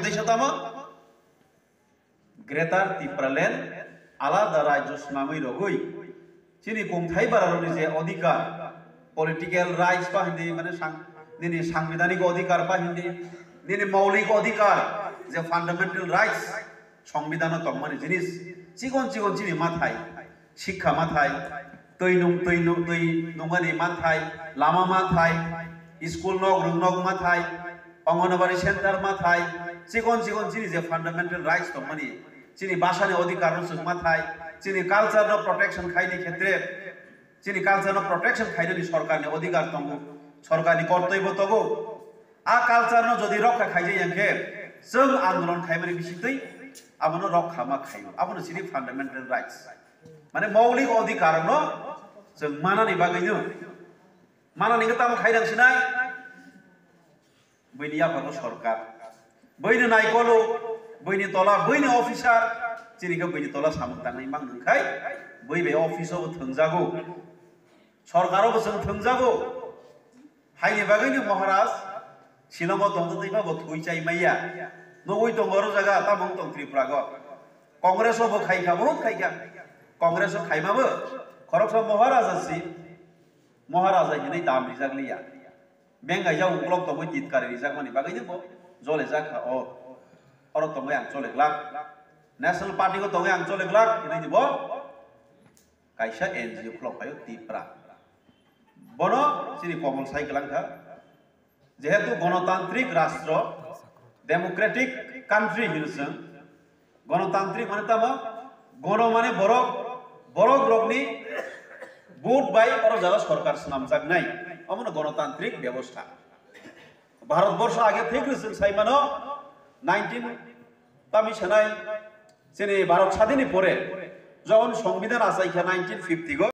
উদ্দেশ্য তাম গ্রেটার ত্রিপুরাল্যান্ড আলাদা রাজ্য নামই রগই চিনি কমথাই বাড়ানোর যে অধিকার পলিটিক্যাল রাইটস পাহিন্দে মানে দিনে সাংবিধানিক অধিকার পাহিন্দে দিনে মৌলিক অধিকার যে ফান্ডামেন্টাল রাইটস সংবিধান তকমানি জিনিস চিকন চিকন চিনি মাথায় শিক্ষা মাথায় তৈ নমানি মাথায় লামা মাথায় স্কুল নক রুনক মাথায় অঙ্গনবাড়ি সেন্টার মাথায় চিকন চিকন চিনি যে ফান্ডামেন্টাল রাইটস তকমানি চিনি ভাষানি অধিকার মাথায় চিনি কালচার প্রোটেকশন খাইনি ক্ষেত্রে চিনি কালচার প্রোটেকশন খাইনি সরকারনি অধিকার তঙ্গ সরকারনি কর্তব্য তগো आ कालचार যদি রক্ষা খাইজে यांखे जों आंदोलन खाइमानि बिसितै आबनो रक्षा मा खाइयो आबनो सिनि फान्डामेन्टल राइट्स माने मौलिक अधिकार न जों मानानि बागैनो मानानि गताम खाइदांसिना बैनि आफादो सरकार बैनि नायकलो बैनि तला बैनि अफिसार जिनिखौ बैनि तला सामतांनाय मांनोखाय बै बे अफिसाव थोंजागौ सरकाराव जों थोंजागौ हाइनि बागैनो महाराज शिलंग दंग दैबाबो थुइचाइ माइया नगै दंगर जागा तामं दं त्रिपुराग कांग्रेसआवबो खाइखाबो खाइखा कांग्रेसआव खाइमाबो खरकसा महाराजा हिनै दाम रिजागलिया बेंगाइ जा उग्लब दंगै तितकारि रिजागमानि बागैनो बो जले जाखा अर दंगै आं चलेग्लाक नेशनल पार्टी को दंगै आं चलेग्लाक हिनै बो काइसा एनजिओ खलफायो त्रिपुरा बनो सिरि कमल साइकलांखा जेहेतु गणतांत्रिक राष्ट्र डेमोक्रेटिक कान्ट्री हिलसों गणतांत्रिक माने तामा गण माने बरक रगनि बुट बाय और जागा सरकार नामजागनाय अमनो गणतांत्रिक व्यवस्था भारतवर्ष आगे थेग्रसों साइमानो 19 तामी सनाय जेने भारत स्वाधीननि परे जौन संविधान आसाइखा 1950 गो